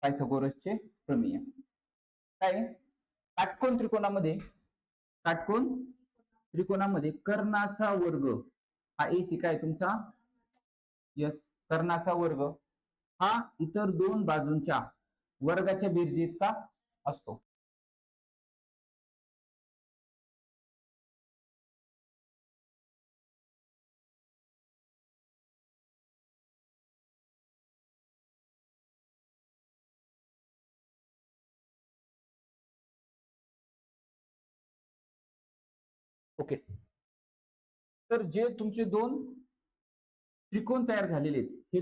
पायथागोरसचे प्रमेय. काय काटकोन त्रिकोणामध्ये कर्णाचा वर्ग हा एसी काय तुमचा यस कर्णाचा वर्ग हा इतर दोन बाजूंच्या वर्गाच्या बेरजी इतका असतो. ओके, तर जे तुमचे दोन त्रिकोण तयार झालेले आहेत हे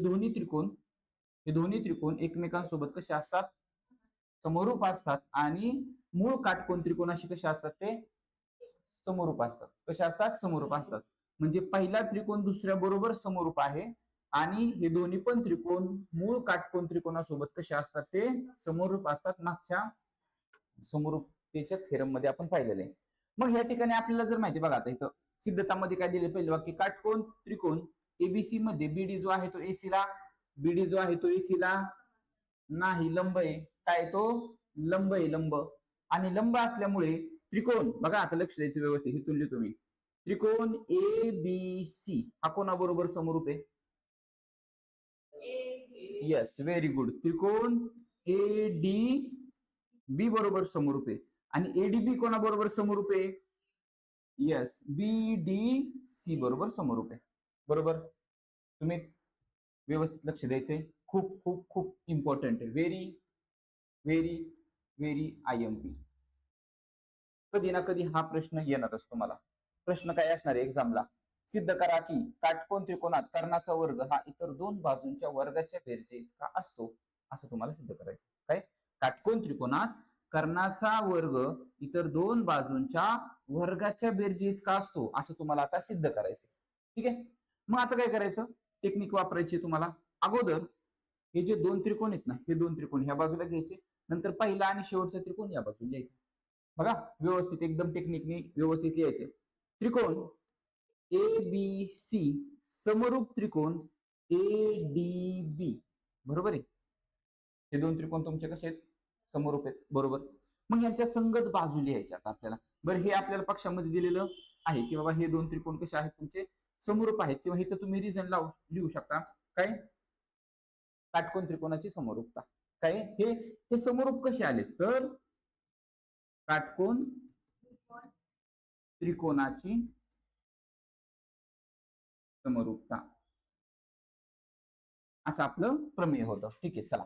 दोन्ही त्रिकोण एकमेकांसोबत कसे असतात समरूप असतात आणि मूळ काटकोन त्रिकोणाशी कसे असतात ते समरूप असतात. कसे असतात समरूप असतात. म्हणजे पहिला त्रिकोण दुसऱ्या बरोबर समरूप आहे आणि हे दोन्ही पण त्रिकोण मूळ काटकोन त्रिकोणासोबत कसे असतात ते समरूप असतात. मागच्या समरूपतेच्या थेरम मध्ये आपण पाहिलेले आहे. मग या ठिकाणी आपल्याला जर माहिती बघा आता इथं सिद्धतामध्ये काय दिले पहिलं वाक्य काटकोन त्रिकोण एबीसी मध्ये बीडी जो आहे तो एसी ला नाही लंब आहे. काय तो लंब आहे लंब आणि लंब असल्यामुळे त्रिकोण बघा आता लक्ष द्यायचं व्यवस्थित इथून लिहितो मी त्रिकोण ए बी सी हा कोणाबरोबर समरूप आहे यस व्हेरी गुड त्रिकोण ए डी बी बरोबर समरूप आहे आणि एडीबी कोणाबरोबर समरूप आहे यस बी डी सी बरोबर समरूप आहे. बरोबर तुम्ही व्यवस्थित लक्ष द्यायचंय खूप खूप खूप इम्पॉर्टंट आहे. व्हेरी व्हेरी व्हेरी IMP कधी ना कधी हा प्रश्न येणारच तुम्हाला. प्रश्न काय असणार आहे एक्झामला सिद्ध करा की काटकोन त्रिकोणात कर्णाचा वर्ग हा इतर दोन बाजूंच्या वर्गाच्या बेरजे इतका असतो असं तुम्हाला सिद्ध करायचं. काय काटकोन त्रिकोणात कर्णाचा वर्ग इतर दोन बाजूंच्या वर्गाच्या बेरजे इतका असतो असं तुम्हाला आता सिद्ध करायचं. ठीक आहे, मग आता काय करायचं टेक्निक वापरायची तुम्हाला. अगोदर हे जे दोन त्रिकोण आहेत ना हे दोन त्रिकोण ह्या बाजूला घ्यायचे नंतर पहिला आणि शेवटचा त्रिकोण या बाजूला घ्यायचा. बघा व्यवस्थित एकदम टेक्निकने व्यवस्थित लिहायचं. त्रिकोण ए बी सी समरूप त्रिकोण ADB बरोबर आहे. हे दोन त्रिकोण तुमचे कसे आहेत समरूप आहेत बरोबर. मग यांच्या संगत बाजू लिहायच्या आता आपल्याला. बरं हे आपल्याला पक्षामध्ये दिलेलं आहे की बाबा हे दोन त्रिकोण कसे आहेत तुमचे समरूप आहेत किंवा इथं तुम्ही रिझन लिहू शकता काय काटकोन त्रिकोणाची समरूपता. काय हे समरूप कसे आले तर काटकोन त्रिकोणाची समरूपता असं आपलं प्रमेय होतं. ठीक आहे चला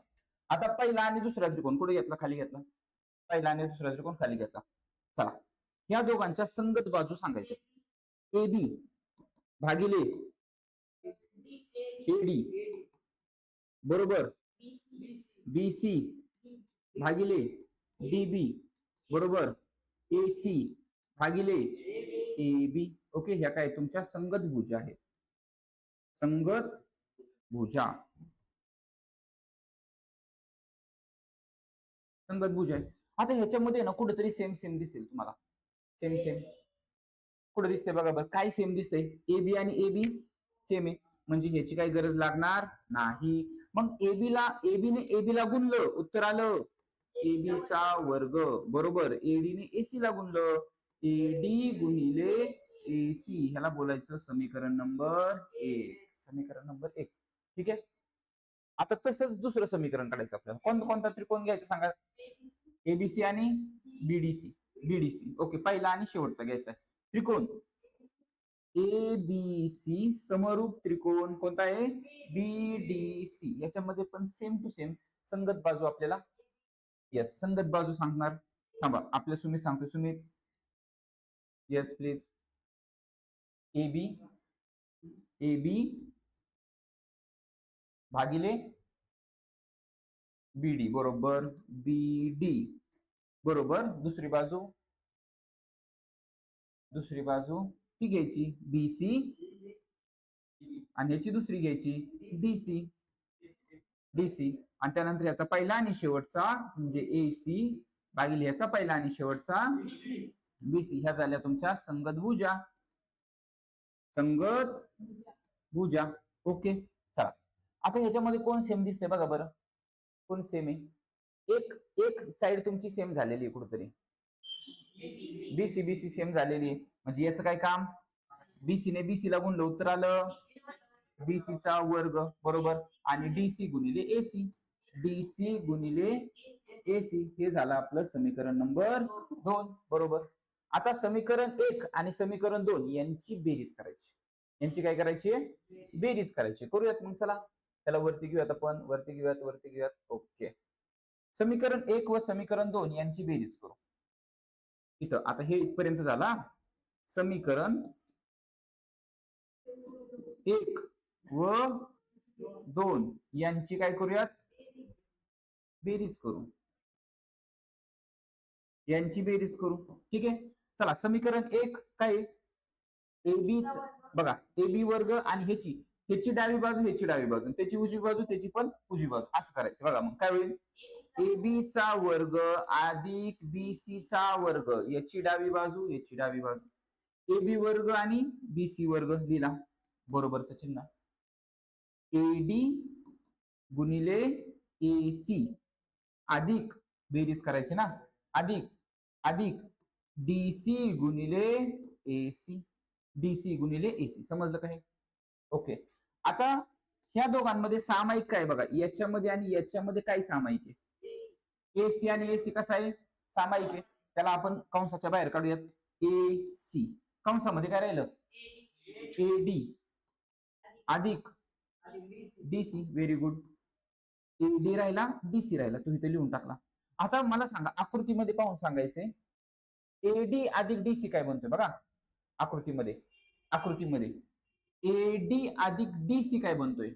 आता पहिला आणि दुसरा त्रिकोण कुठे घेतला खाली घेतला पहिला आणि दुसरा त्रिकोण खाली घेतला. चला या दोघांच्या संगत बाजू सांगायच्या AB भागिले AD बरोबर BC भागिले DB बरोबर AC भागिले AB. ओके ह्या काय तुमच्या संगत भुजा आहेत. संगत भुजा संगत भुजा आहे. आता ह्याच्यामध्ये ना कुठेतरी सेम सेम दिसेल तुम्हाला. सेम सेम कुठे दिसते बघा बरं काय सेम दिसतंय AB आणि AB सेम आहे म्हणजे ह्याची काही गरज लागणार नाही. मग एबीने AB ला गुणलं उत्तर आलं AB चा वर्ग बरोबर. एडीने AC ला गुणलं AD गुणिले AC ह्याला बोलायचं समीकरण नंबर 1. समीकरण नंबर 1 ठीक आहे. आता तसंच दुसरं समीकरण काढायचं आपल्याला. कोणता त्रिकोण घ्यायचा सांगा ABC आणि BDC. ओके पहिला आणि शेवटचा घ्यायचा त्रिकोण ABC समरूप त्रिकोण कोणता आहे BDC. याच्यामध्ये पण सेम टू सेम संगत बाजू आपल्याला यस संगत बाजू सांगणार. थांबा आपल्या सुमित सांगतो सुमित यस प्लीज. AB भागिले BD बरोबर BD बरोबर दुसरी बाजू ती घ्यायची BC आणि याची दुसरी घ्यायची DC आणि त्यानंतर याचा पहिला आणि शेवटचा म्हणजे AC भागिले याचा पहिला आणि शेवटचा BC. ह्या झाल्या तुमच्या संगत भुजा. ओके चला आता ह्याच्यामध्ये कोण सेम दिसते बघा बरं कोण सेम आहे एक एक साइड तुमची सेम झालेली आहे कुठेतरी, बीसी बीसी सेम झालेली आहे, म्हणजे याचं काय काम, बीसी ने बीसी ला गुणलं उत्तर आलं बीसी चा वर्ग बरोबर, आणि डीसी गुणिले एसी, डीसी गुणिले एसी हे झालं आपलं समीकरण नंबर 2 बरोबर. आता समीकरण 1 आणि समीकरण 2 यांची बेरीज करायची, यांची काय करायची, बेरीज करायची. करूयात मग, चला त्याला वरती घेऊयात, आपण वरती घेऊयात. ओके, समीकरण 1 व समीकरण 2 यांची बेरीज करू. इथं आता हे इथपर्यंत झाला. समीकरण 1 व 2 यांची काय करूयात, बेरीज करू, यांची बेरीज करू. ठीक आहे, चला समीकरण 1 काय, एबी बघा, एबी वर्ग आणि ह्याची डावी बाजू ह्याची डावी बाजू, त्याची उजवी बाजू त्याची पण उजवी बाजू, असं करायचं. बघा मग काय होईल, एबी चा वर्ग अधिक बीसी चा वर्ग, याची डावी बाजू याची डावी बाजू, एबी वर्ग आणि बीसी वर्ग लिहिला बरोबरचं चिन्ह, एडी गुणिले एसी अधिक बेरीज करायची ना, अधिक अधिक डीसी गुणिले एसी, डीसी गुणिले एसी, समजलं का हे. ओके, आता ह्या दोघांमध्ये सामायिक काय बघा, याच्यामध्ये आणि याच्यामध्ये काय सामायिक आहे, एसी आणि एसी कसा आहे, सामायिक आहे, त्याला आपण कंसाच्या बाहेर काढूयात, एसी कंसामध्ये काय राहिलं, एडी अधिक डीसी, व्हेरी गुड, एडी राहिला डीसी राहिला, तू इथे लिहून टाकला. आता मला सांगा, आकृतीमध्ये पाहून सांगायचंय, एडी अधिक डीसी काय बनतोय बघा, आकृतीमध्ये एडी अधिक डीसी काय बनतोय,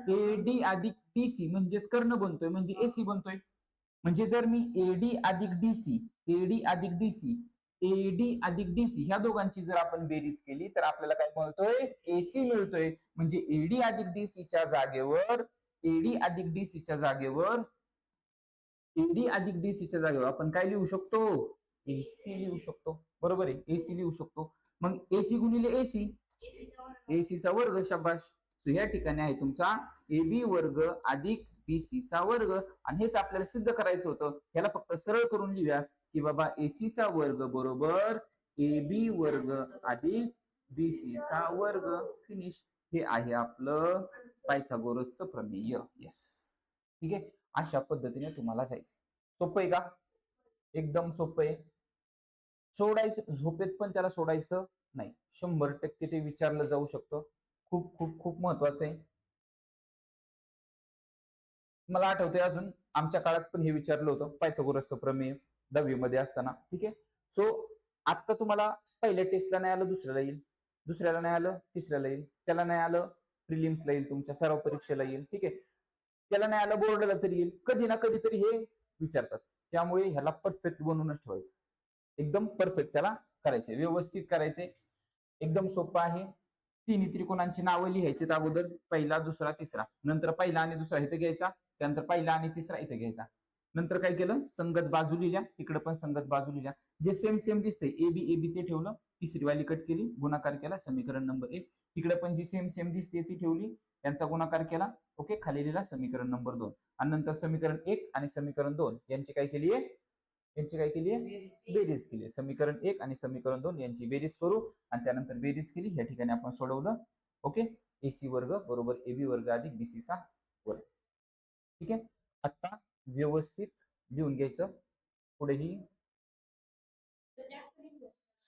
एडी अधिक डीसी म्हणजेच कर्ण बनतोय, म्हणजे एसी बनतोय. म्हणजे जर मी एडी अधिक डीसी, एडी अधिक डीसी, एडी अधिक डीसी ह्या दोघांची जर आपण बेरीज केली तर आपल्याला काय मिळतोय, एसी मिळतोय. म्हणजे एडी अधिक डीसीच्या जागेवर, एडी अधिक डीसीच्या जागेवर, एडी अधिक डीसीच्या जागेवर आपण काय लिहू शकतो, एसी लिहू शकतो, बरोबर आहे, एसी लिहू शकतो. मग एसी गुणिले एसी, एसीचा वर्ग, शाबाश. या ठिकाणी आहे तुमचा एबी वर्ग अधिक बीसीचा वर्ग, आणि हेच आपल्याला सिद्ध करायचं होतं. याला फक्त सरळ करून लिहूया की बाबा एसीचा वर्ग बरोबर एबी वर्ग अधिक बीसीचा वर्ग, फिनिश. हे आहे आपलं पायथागोरसचं प्रमेय. येस, ठीक आहे, अशा पद्धतीने तुम्हाला जायचं. सोपं आहे का, एकदम सोपं आहे. सोडायचं झोपेत पण त्याला सोडायचं नाही, 100% ते विचारलं जाऊ शकतं. खूप खूप खूप महत्वाचं आहे. मला आठवतंय अजून आमच्या काळात पण हे विचारलं होतं, पायथागोरसचं प्रमेय 10वी मध्ये असताना. ठीक आहे, सो आता तुम्हाला पहिल्या टेस्टला नाही आलं, दुसऱ्याला येईल, दुसऱ्याला नाही आलं, तिसऱ्याला येईल, त्याला नाही आलं प्रिलिम्सला येईल, तुमच्या सराव परीक्षेला येईल. ठीक आहे, त्याला नाही आलं बोर्डाला तरी येईल, कधी ना कधीतरी हे विचारतात. त्यामुळे ह्याला परफेक्ट बनवूनच ठेवायचं, एकदम परफेक्ट त्याला करायचे, व्यवस्थित करायचे. एकदम सोपं आहे. तिन्ही त्रिकोणांची नावं लिहायची अगोदर, पहिला दुसरा तिसरा, नंतर पहिला आणि दुसरा इथे घ्यायचा, त्यानंतर पहिला आणि तिसरा इथे घ्यायचा. नंतर काय केलं, संगत बाजू लिहिल्या, इकडे पण संगत बाजू लिहिल्या, जे सेम सेम दिसते एबी एबी ते ठेवलं, तिसरी वाली कट केली, गुणाकार केला, समीकरण नंबर 1. इकडे पण जी सेम सेम दिसते ती ठेवली, त्यांचा गुणाकार केला. ओके, खाली लिहिला समीकरण नंबर 2, आणि नंतर समीकरण 1 आणि समीकरण 2 यांची काय केली आहे, यांची काय केली आहे, बेरीज केली. समीकरण 1 आणि समीकरण 2 यांची बेरीज करू, आणि त्यानंतर बेरीज केली, या ठिकाणी आपण सोडवलं. ओके, एसी वर्ग बरोबर एबी वर्ग अधिक बीसी चा वर्ग. ठीक आहे, आता व्यवस्थित लिहून घ्यायचं, पुढेही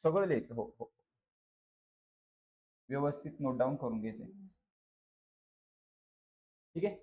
सगळं लिहायचं. हो हो, व्यवस्थित नोट डाऊन करून घ्यायचं. ठीक आहे.